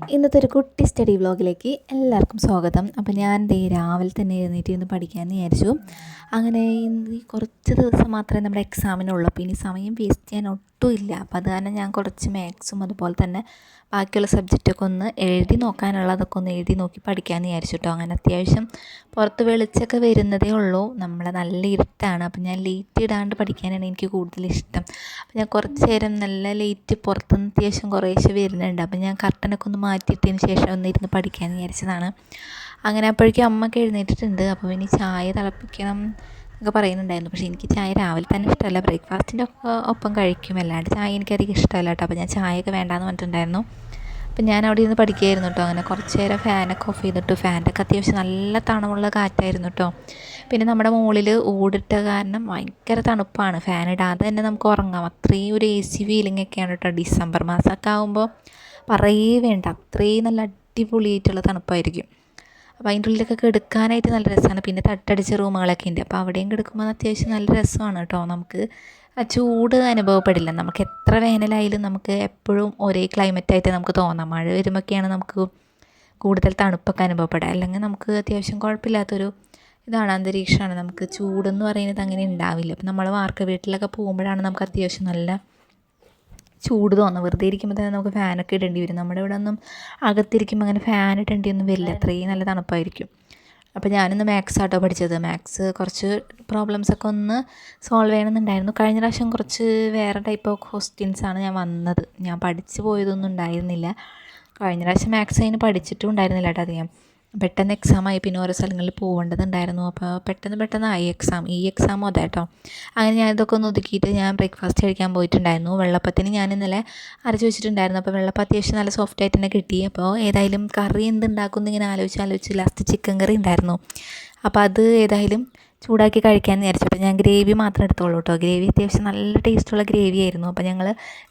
ഇന്നത്തെ ഒരു കുട്ടി സ്റ്റഡി വ്ലോഗിലേക്ക് എല്ലാവർക്കും സ്വാഗതം. അപ്പോൾ ഞാൻ രാവിലെ തന്നെ എഴുന്നേറ്റ് ഇന്ന് പഠിക്കാമെന്ന് വിചാരിച്ചു. അങ്ങനെ ഇന്ന് കുറച്ച് ദിവസം മാത്രമേ നമ്മുടെ എക്സാമിനുള്ളൂ. അപ്പോൾ ഇനി സമയം വേസ്റ്റ് ചെയ്യാൻ ഒട്ടും ഇല്ല. അപ്പോൾ അത് കാരണം ഞാൻ കുറച്ച് മാത്സും അതുപോലെ തന്നെ ബാക്കിയുള്ള സബ്ജക്റ്റൊക്കെ ഒന്ന് എഴുതി നോക്കാനുള്ളതൊക്കെ ഒന്ന് എഴുതി നോക്കി പഠിക്കാമെന്ന് വിചാരിച്ചു കേട്ടോ. അങ്ങനെ അത്യാവശ്യം പുറത്ത് വെളിച്ചമൊക്കെ വരുന്നതേ ഉള്ളൂ, നമ്മളെ നല്ല ഇരുട്ടാണ്. അപ്പോൾ ഞാൻ ലേറ്റ് ഇടാണ്ട് പഠിക്കാനാണ് എനിക്ക് കൂടുതൽ ഇഷ്ടം. അപ്പോൾ ഞാൻ കുറച്ച് നേരം നല്ല ലേറ്റ് പുറത്തുനിന്ന് അത്യാവശ്യം കുറേശ്ശെ വരുന്നുണ്ട്. അപ്പോൾ ഞാൻ കർട്ടനൊക്കെ ഒന്ന് മാറ്റിയിട്ടതിന് ശേഷം ഒന്നിരുന്ന് പഠിക്കാമെന്ന് വിചാരിച്ചതാണ്. അങ്ങനെ അപ്പോഴേക്കും അമ്മയൊക്കെ എഴുന്നേറ്റിട്ടുണ്ട്. അപ്പോൾ ഇനി ചായ തിളപ്പിക്കണം എന്നൊക്കെ പറയുന്നുണ്ടായിരുന്നു. പക്ഷേ എനിക്ക് ചായ രാവിലെ തന്നെ ഇഷ്ടമല്ല, ബ്രേക്ക്ഫാസ്റ്റിൻ്റെ ഒപ്പം കഴിക്കും, അല്ലാണ്ട് ചായ എനിക്കധികം ഇഷ്ടമല്ല കേട്ടോ. അപ്പോൾ ഞാൻ ചായയൊക്കെ വേണ്ടാന്ന് പറഞ്ഞിട്ടുണ്ടായിരുന്നു. അപ്പം ഞാൻ അവിടെ ഇരുന്ന് പഠിക്കുകയായിരുന്നു കേട്ടോ. അങ്ങനെ കുറച്ച് നേരം ഫാനൊക്കെ ഓഫ് ചെയ്തിട്ടു. ഫാൻ്റെ ഒക്കെ അത്യാവശ്യം നല്ല തണുപ്പുള്ള കാറ്റായിരുന്നു കേട്ടോ. പിന്നെ നമ്മുടെ മുകളിൽ ഓടിട്ട കാരണം ഭയങ്കര തണുപ്പാണ്, ഫാൻ ഇടാതെ തന്നെ നമുക്ക് ഉറങ്ങാം. അത്രയും ഒരു AC ഫീലിംഗ് ഒക്കെയാണ് കേട്ടോ. ഡിസംബർ മാസമൊക്കെ ആകുമ്പോൾ പറയേ വേണ്ട, അത്രയും നല്ല അടിപൊളിയായിട്ടുള്ള തണുപ്പായിരിക്കും. അപ്പോൾ അതിൻ്റെ ഉള്ളിലൊക്കെ കിടക്കാനായിട്ട് നല്ല രസമാണ്. പിന്നെ തട്ടടിച്ച റൂമുകളൊക്കെ ഉണ്ട്, അപ്പോൾ അവിടെയും കിടക്കുമ്പോൾ അത്യാവശ്യം നല്ല രസമാണ് കേട്ടോ. നമുക്ക് ആ ചൂട് അനുഭവപ്പെടില്ല. നമുക്ക് എത്ര വേനലായാലും നമുക്ക് എപ്പോഴും ഒരേ ക്ലൈമറ്റായിട്ട് നമുക്ക് തോന്നാം. മഴ വരുമ്പോഴൊക്കെയാണ് നമുക്ക് കൂടുതൽ തണുപ്പൊക്കെ അനുഭവപ്പെടുക. അല്ലെങ്കിൽ നമുക്ക് അത്യാവശ്യം കുഴപ്പമില്ലാത്തൊരു ഇതാണ്, അന്തരീക്ഷമാണ്. നമുക്ക് ചൂടെന്ന് പറയുന്നത് അങ്ങനെ ഉണ്ടാവില്ല. അപ്പം നമ്മൾ വാർക്ക വീട്ടിലൊക്കെ പോകുമ്പോഴാണ് നമുക്ക് അത്യാവശ്യം നല്ല ചൂട് തോന്നുന്നത്. വെറുതെ ഇരിക്കുമ്പോൾ തന്നെ നമുക്ക് ഫാനൊക്കെ ഇടേണ്ടി വരും. നമ്മുടെ ഇവിടെ ഒന്നും അകത്തിരിക്കുമ്പോൾ അങ്ങനെ ഫാൻ ഇടേണ്ടിയൊന്നും വരില്ല, അത്രയും നല്ല തണുപ്പായിരിക്കും. അപ്പോൾ ഞാനിന്ന് മാത്സ് ആട്ടോ പഠിച്ചത്. മാത്സ് കുറച്ച് പ്രോബ്ലംസൊക്കെ ഒന്ന് സോൾവ് ചെയ്യണമെന്നുണ്ടായിരുന്നു. കഴിഞ്ഞ പ്രാവശ്യം കുറച്ച് വേറെ ടൈപ്പ് ഓഫ് ക്വസ്റ്റ്യൻസാണ് ഞാൻ വന്നത്, ഞാൻ പഠിച്ചു പോയതൊന്നും ഉണ്ടായിരുന്നില്ല. കഴിഞ്ഞ പ്രാവശ്യം മാത്സ് അതിന് പഠിച്ചിട്ടും ഉണ്ടായിരുന്നില്ല കേട്ടോ അധികം. പെട്ടെന്ന് എക്സാമായി, പിന്നെ ഓരോ സ്ഥലങ്ങളിൽ പോകേണ്ടതുണ്ടായിരുന്നു. അപ്പോൾ പെട്ടെന്നായി എക്സാം. ഈ എക്സാമും അതെ കേട്ടോ. അങ്ങനെ ഞാൻ ഇതൊക്കെ ഒന്ന് ഒതുക്കിയിട്ട് ഞാൻ ബ്രേക്ക്ഫാസ്റ്റ് കഴിക്കാൻ പോയിട്ടുണ്ടായിരുന്നു. വെള്ളപ്പത്തിന് ഞാൻ ഇന്നലെ അരച്ച് വെച്ചിട്ടുണ്ടായിരുന്നു. അപ്പോൾ വെള്ളപ്പം അത്യാവശ്യം നല്ല സോഫ്റ്റ് ആയിട്ട് തന്നെ കിട്ടി. അപ്പോൾ ഏതായാലും കറി എന്തുണ്ടാക്കും എന്നിങ്ങനെ ആലോചിച്ച് ലാസ്റ്റ് ചിക്കൻ കറി ഉണ്ടായിരുന്നു. അപ്പോൾ അത് ഏതായാലും ചൂടാക്കി കഴിക്കാമെന്ന് വിചാരിച്ചു. അപ്പോൾ ഞാൻ ഗ്രേവി മാത്രം എടുത്തോളൂ കേട്ടോ. ഗ്രേവി അത്യാവശ്യം നല്ല ടേസ്റ്റുള്ള ഗ്രേവി ആയിരുന്നു. അപ്പോൾ ഞങ്ങൾ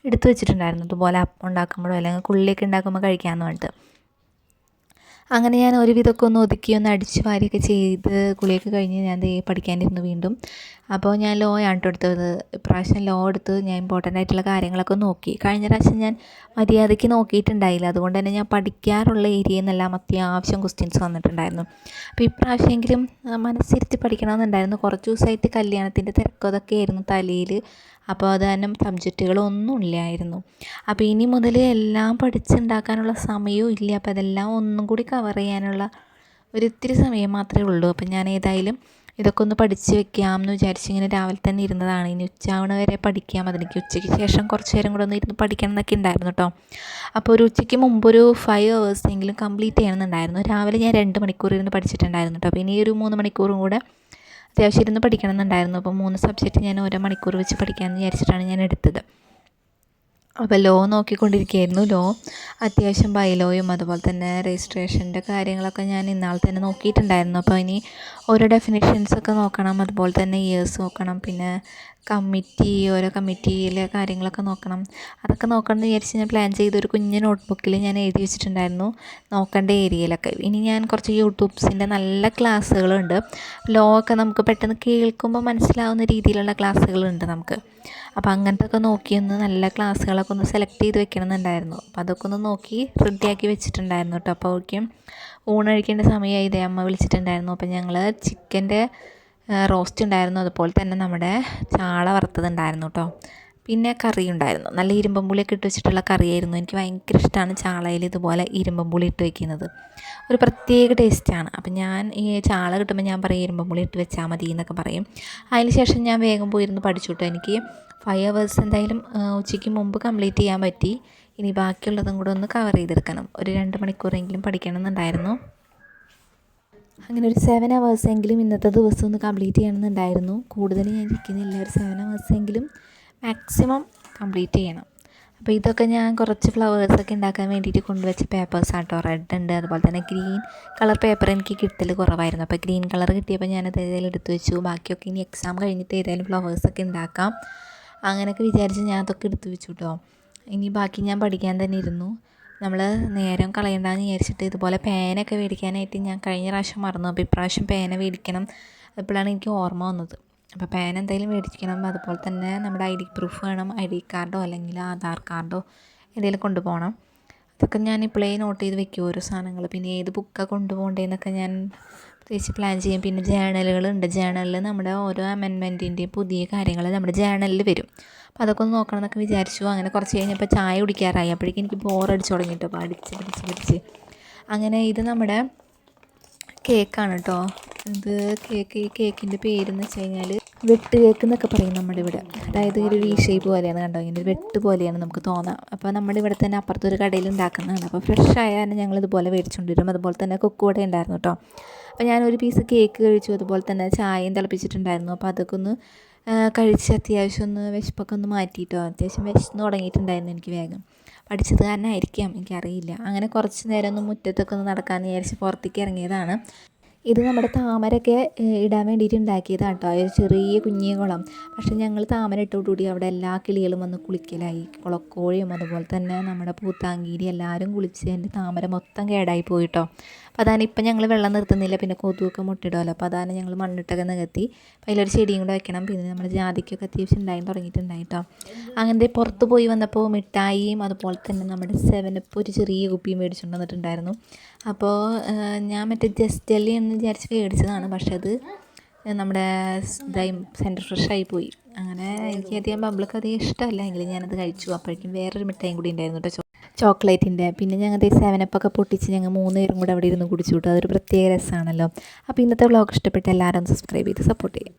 എടുത്തു വെച്ചിട്ടുണ്ടായിരുന്നു, അതുപോലെ അപ്പം ഉണ്ടാക്കുമ്പോഴോ അല്ലെങ്കിൽ കുള്ളിയൊക്കെ ഉണ്ടാക്കുമ്പോൾ കഴിക്കാമെന്ന് പറഞ്ഞിട്ട്. അങ്ങനെ ഞാൻ ഒരുവിധമൊക്കെ ഒന്ന് ഒതുക്കി ഒന്ന് അടിച്ച് വാരിയൊക്കെ ചെയ്ത് കുളിയൊക്കെ കഴിഞ്ഞ് ഞാൻ പഠിക്കാനിരുന്നു വീണ്ടും. അപ്പോൾ ഞാൻ ലോ ആണ് കേട്ടോ എടുത്തത്. ഇപ്രാവശ്യം ലോ എടുത്ത് ഞാൻ ഇമ്പോർട്ടൻ്റ് ആയിട്ടുള്ള കാര്യങ്ങളൊക്കെ നോക്കി. കഴിഞ്ഞ പ്രാവശ്യം ഞാൻ മര്യാദയ്ക്ക് നോക്കിയിട്ടുണ്ടായില്ല, അതുകൊണ്ട് തന്നെ ഞാൻ പഠിക്കാറുള്ള ഏരിയയിൽ നിന്നെല്ലാം അത്യാവശ്യം ക്വസ്റ്റ്യൻസ് വന്നിട്ടുണ്ടായിരുന്നു. അപ്പോൾ ഇപ്രാവശ്യമെങ്കിലും മനസ്സിരുത്തി പഠിക്കണമെന്നുണ്ടായിരുന്നു. കുറച്ച് ദിവസമായിട്ട് കല്യാണത്തിൻ്റെ തിരക്കതൊക്കെ ആയിരുന്നു തലയിൽ. അപ്പോൾ അത് കാരണം സബ്ജക്റ്റുകളൊന്നും ഇല്ലായിരുന്നു. അപ്പോൾ ഇനി മുതൽ എല്ലാം പഠിച്ചുണ്ടാക്കാനുള്ള സമയവും ഇല്ല. അപ്പോൾ അതെല്ലാം ഒന്നും കൂടി കവർ ചെയ്യാനുള്ള ഒരിത്തിരി സമയം മാത്രമേ ഉള്ളൂ. അപ്പോൾ ഞാൻ ഏതായാലും ഇതൊക്കെ ഒന്ന് പഠിച്ച് വെക്കാമെന്ന് വിചാരിച്ച് ഇങ്ങനെ രാവിലെ തന്നെ ഇരുന്നതാണ്. ഇനി ഉച്ചയാവണ വരെ പഠിക്കാം. അതിലേക്ക് ഉച്ചയ്ക്ക് ശേഷം കുറച്ച് നേരം കൂടെ ഒന്ന് ഇരുന്ന് പഠിക്കണം എന്നൊക്കെ ഉണ്ടായിരുന്നു കേട്ടോ. അപ്പോൾ ഒരു ഉച്ചയ്ക്ക് മുമ്പ് ഒരു 5 hours എങ്കിലും കംപ്ലീറ്റ് ചെയ്യണമെന്നുണ്ടായിരുന്നു. രാവിലെ ഞാൻ 2 മണിക്കൂർ ഇരുന്ന് പഠിച്ചിട്ടുണ്ടായിരുന്നു കേട്ടോ. അപ്പോൾ ഇനി ഒരു 3 മണിക്കൂറും കൂടെ അത്യാവശ്യം ഇരുന്ന് പഠിക്കണം എന്നുണ്ടായിരുന്നു. അപ്പോൾ 3 സബ്ജക്റ്റ് ഞാൻ ഓരോ മണിക്കൂർ വെച്ച് പഠിക്കാമെന്ന് വിചാരിച്ചിട്ടാണ് ഞാൻ എടുത്തത്. അപ്പോൾ ലോ നോക്കിക്കൊണ്ടിരിക്കുകയായിരുന്നു. ലോ അത്യാവശ്യം ബൈലോയും അതുപോലെ തന്നെ രജിസ്ട്രേഷൻ്റെ കാര്യങ്ങളൊക്കെ ഞാൻ ഇന്നാളെ തന്നെ നോക്കിയിട്ടുണ്ടായിരുന്നു. അപ്പോൾ ഇനി ഓരോ ഡെഫിനിഷൻസൊക്കെ നോക്കണം, അതുപോലെ തന്നെ ഇയേഴ്സ് നോക്കണം, പിന്നെ ഓരോ കമ്മിറ്റിയിലെ കാര്യങ്ങളൊക്കെ നോക്കണം. അതൊക്കെ നോക്കണം എന്ന് വിചാരിച്ച് ഞാൻ പ്ലാൻ ചെയ്ത് ഒരു കുഞ്ഞ് നോട്ട്ബുക്കിൽ ഞാൻ എഴുതി വെച്ചിട്ടുണ്ടായിരുന്നു നോക്കേണ്ട ഏരിയയിലൊക്കെ. ഇനി ഞാൻ കുറച്ച് യൂട്യൂബ്സിൻ്റെ നല്ല ക്ലാസ്സുകളുണ്ട്. ലോ ഒക്കെ നമുക്ക് പെട്ടെന്ന് കേൾക്കുമ്പോൾ മനസ്സിലാവുന്ന രീതിയിലുള്ള ക്ലാസ്സുകളുണ്ട് നമുക്ക്. അപ്പോൾ അങ്ങനത്തെ ഒക്കെ നോക്കിയൊന്ന് നല്ല ക്ലാസ്സുകളൊക്കെ ഒന്ന് സെലക്ട് ചെയ്ത് വെക്കണമെന്നുണ്ടായിരുന്നു. അപ്പോൾ അതൊക്കെ ഒന്ന് നോക്കി റെഡിയാക്കി വെച്ചിട്ടുണ്ടായിരുന്നു കേട്ടോ. അപ്പോൾ ഓക്കെ, ഊണഴിക്കേണ്ട സമയമായി. ഇതേ അമ്മ വിളിച്ചിട്ടുണ്ടായിരുന്നു. അപ്പോൾ ഞങ്ങൾ ചിക്കൻ്റെ റോസ്റ്റ് ഉണ്ടായിരുന്നു, അതുപോലെ തന്നെ നമ്മുടെ ചാള വറുത്തതുണ്ടായിരുന്നു കേട്ടോ. പിന്നെ കറി ഉണ്ടായിരുന്നു, നല്ല ഇരുമ്പം പുളിയൊക്കെ ഇട്ട് വെച്ചിട്ടുള്ള കറിയായിരുന്നു. എനിക്ക് ഭയങ്കര ഇഷ്ടമാണ് ചാളയിൽ ഇതുപോലെ ഇരുമ്പം പുളി ഇട്ട് വയ്ക്കുന്നത്, ഒരു പ്രത്യേക ടേസ്റ്റാണ്. അപ്പം ഞാൻ ഈ ചാള കിട്ടുമ്പോൾ ഞാൻ പറയും ഇരുമ്പം പുളി ഇട്ട് വെച്ചാൽ മതി എന്നൊക്കെ പറയും. അതിന് ശേഷം ഞാൻ വേഗം പോയിരുന്നു പഠിച്ചു കേട്ടോ. എനിക്ക് 5 hours എന്തായാലും ഉച്ചയ്ക്ക് മുമ്പ് കംപ്ലീറ്റ് ചെയ്യാൻ പറ്റി. ഇനി ബാക്കിയുള്ളതും കൂടെ ഒന്ന് കവർ ചെയ്തെടുക്കണം. ഒരു 2 മണിക്കൂറെങ്കിലും പഠിക്കണം എന്നുണ്ടായിരുന്നു. അങ്ങനെ ഒരു 7 hours എങ്കിലും ഇന്നത്തെ ദിവസം ഒന്ന് കംപ്ലീറ്റ് ചെയ്യണമെന്നുണ്ടായിരുന്നു. കൂടുതൽ ഞാൻ ഇരിക്കുന്നില്ല, ഒരു 7 hours എങ്കിലും മാക്സിമം കംപ്ലീറ്റ് ചെയ്യണം. അപ്പോൾ ഇതൊക്കെ ഞാൻ കുറച്ച് ഫ്ലവേഴ്സൊക്കെ ഉണ്ടാക്കാൻ വേണ്ടിയിട്ട് കൊണ്ടുവച്ച പേപ്പേഴ്സ് ആട്ടോ. റെഡ് ഉണ്ട്, അതുപോലെ തന്നെ ഗ്രീൻ കളർ പേപ്പർ എനിക്ക് കിട്ടൽ കുറവായിരുന്നു. അപ്പോൾ ഗ്രീൻ കളർ കിട്ടിയപ്പോൾ ഞാനത് ഏതായാലും എടുത്തു വെച്ചു. ബാക്കിയൊക്കെ ഇനി എക്സാം കഴിഞ്ഞിട്ട് ഏതായാലും ഫ്ലവേഴ്സൊക്കെ ഉണ്ടാക്കാം അങ്ങനെയൊക്കെ വിചാരിച്ച് ഞാൻ അതൊക്കെ എടുത്തു വെച്ചു കേട്ടോ. ഇനി ബാക്കി ഞാൻ പഠിക്കാൻ തന്നെ ഇരുന്നു. നമ്മൾ നേരം കളയണ്ടെന്ന് വിചാരിച്ചിട്ട് ഇതുപോലെ പേനയൊക്കെ മേടിക്കാനായിട്ട് ഞാൻ കഴിഞ്ഞ പ്രാവശ്യം മറന്നു. അപ്പോൾ ഇപ്രാവശ്യം പേന മേടിക്കണം എപ്പോഴാണ് എനിക്ക് ഓർമ്മ വന്നത്. അപ്പോൾ പേന എന്തായാലും മേടിക്കണം. അതുപോലെ തന്നെ നമ്മുടെ ID പ്രൂഫ് വേണം, ID കാർഡോ അല്ലെങ്കിൽ ആധാർ കാർഡോ എന്തെങ്കിലും കൊണ്ടുപോകണം. ഇതൊക്കെ ഞാൻ ഇപ്പോഴേ നോട്ട് ചെയ്ത് വെക്കും ഓരോ സാധനങ്ങൾ. പിന്നെ ഏത് ബുക്കാണ് കൊണ്ടുപോകേണ്ടതെന്നൊക്കെ ഞാൻ പ്രത്യേകിച്ച് പ്ലാൻ ചെയ്യും. പിന്നെ ജേണലുകളുണ്ട്. ജേണലിൽ നമ്മുടെ ഓരോ അമെൻമെൻറ്റിൻ്റെയും പുതിയ കാര്യങ്ങൾ നമ്മുടെ ജേണലിൽ വരും. അപ്പോൾ അതൊക്കെ ഒന്ന് നോക്കണം എന്നൊക്കെ വിചാരിച്ചു. അങ്ങനെ കുറച്ച് കഴിഞ്ഞപ്പോൾ ചായ കുടിക്കാറായി. അപ്പോഴേക്കും എനിക്ക് ബോറടിച്ച് തുടങ്ങിയിട്ടോ. അപ്പോൾ പഠിച്ച് അങ്ങനെ ഇത് നമ്മുടെ കേക്കാണ് കേട്ടോ. ഇത് ഈ കേക്കിൻ്റെ പേരെന്ന് വെച്ച് കഴിഞ്ഞാൽ വെട്ട് കേക്ക് എന്നൊക്കെ പറയും നമ്മുടെ ഇവിടെ. അതായത് ഒരു വി ഷേപ്പ് പോലെയാണ്, കണ്ടോ, ഇങ്ങനെ ഒരു വെട്ട് പോലെയാണ് നമുക്ക് തോന്നാം. അപ്പോൾ നമ്മുടെ ഇവിടെ തന്നെ അപ്പുറത്തൊരു കടയിൽ ഉണ്ടാക്കുന്നതാണ്. അപ്പോൾ ഫ്രഷ് ആയാലും ഞങ്ങൾ ഇതുപോലെ മേടിച്ചുകൊണ്ട് വരും. അതുപോലെ തന്നെ കുക്കുവട ഉണ്ടായിരുന്നു കേട്ടോ. അപ്പോൾ ഞാനൊരു പീസ് കേക്ക് കഴിച്ചു. അതുപോലെ തന്നെ ചായയും തിളപ്പിച്ചിട്ടുണ്ടായിരുന്നു. അപ്പോൾ അതൊക്കെ ഒന്ന് കഴിച്ച് അത്യാവശ്യം ഒന്ന് വിശപ്പൊക്കെ ഒന്ന് മാറ്റിയിട്ടോ. അത്യാവശ്യം വിശന്ന് തുടങ്ങിയിട്ടുണ്ടായിരുന്നു എനിക്ക് വേഗം. പഠിച്ചത് കാരണമായിരിക്കാം, എനിക്കറിയില്ല. അങ്ങനെ കുറച്ച് നേരം ഒന്ന് മുറ്റത്തൊക്കെ ഒന്ന് നടക്കാമെന്ന് വിചാരിച്ച് പുറത്തേക്ക് ഇറങ്ങിയതാണ്. ഇത് നമ്മുടെ താമരയൊക്കെ ഇടാൻ വേണ്ടിയിട്ട് ഉണ്ടാക്കിയതാണ് കേട്ടോ. ഒരു ചെറിയ കുഞ്ഞിയ കുളം. പക്ഷേ ഞങ്ങൾ താമര ഇട്ടോടുകൂടി അവിടെ എല്ലാ കിളികളും വന്ന് കുളിക്കലായി. കുളക്കോഴിയും അതുപോലെ തന്നെ നമ്മുടെ പൂത്താങ്കീരി എല്ലാവരും കുളിച്ച് എൻ്റെ താമര മൊത്തം കേടായി പോയിട്ടോ. അപ്പോൾ അതാണ് ഇപ്പം ഞങ്ങൾ വെള്ളം നിർത്തുന്നില്ല. പിന്നെ കൊതുകൊക്കെ മുട്ടിടുമല്ലോ. അപ്പോൾ അതാണ് ഞങ്ങൾ മണ്ണിട്ടൊക്കെ നികത്തി. അപ്പോൾ അതിലൊരു ചെടിയും കൂടെ വെക്കണം. പിന്നെ നമ്മുടെ ജാതിക്കൊക്കെ അത്യാവശ്യം ഉണ്ടായി തുടങ്ങിയിട്ടുണ്ടായി കേട്ടോ. അങ്ങനത്തെ പുറത്ത് പോയി വന്നപ്പോൾ മിഠായിയും അതുപോലെ തന്നെ നമ്മുടെ 7up ഒരു ചെറിയ കുപ്പിയും മേടിച്ചുകൊണ്ട് വന്നിട്ടുണ്ടായിരുന്നു. അപ്പോൾ ഞാൻ മറ്റേ ജസ്റ്റ് അല്ലി എന്ന് വിചാരിച്ച് മേടിച്ചതാണ്. പക്ഷെ അത് നമ്മുടെ സെൻറ്റർ ഫ്രഷായി പോയി. അങ്ങനെ എനിക്ക് അധികം ബബിളൊക്കെ അധികം ഇഷ്ടമല്ല, എങ്കിലും ഞാനത് കഴിച്ചു. അപ്പോഴേക്കും വേറൊരു മിഠായും കൂടി ഉണ്ടായിരുന്നു കേട്ടോ, ചോക്ലേറ്റിൻ്റെ. പിന്നെ ഞങ്ങൾ 7up ഒക്കെ പൊട്ടിച്ച് ഞങ്ങൾ 3 പേരും കൂടെ അവിടെ ഇരുന്ന് കുടിച്ചു കിട്ടും. അതൊരു പ്രത്യേക രസമാണല്ലോ. അപ്പോൾ ഇന്നത്തെ വ്ളോഗ് ഇഷ്ടപ്പെട്ട എല്ലാവരും സബ്സ്ക്രൈബ് ചെയ്ത് സപ്പോർട്ട് ചെയ്യും.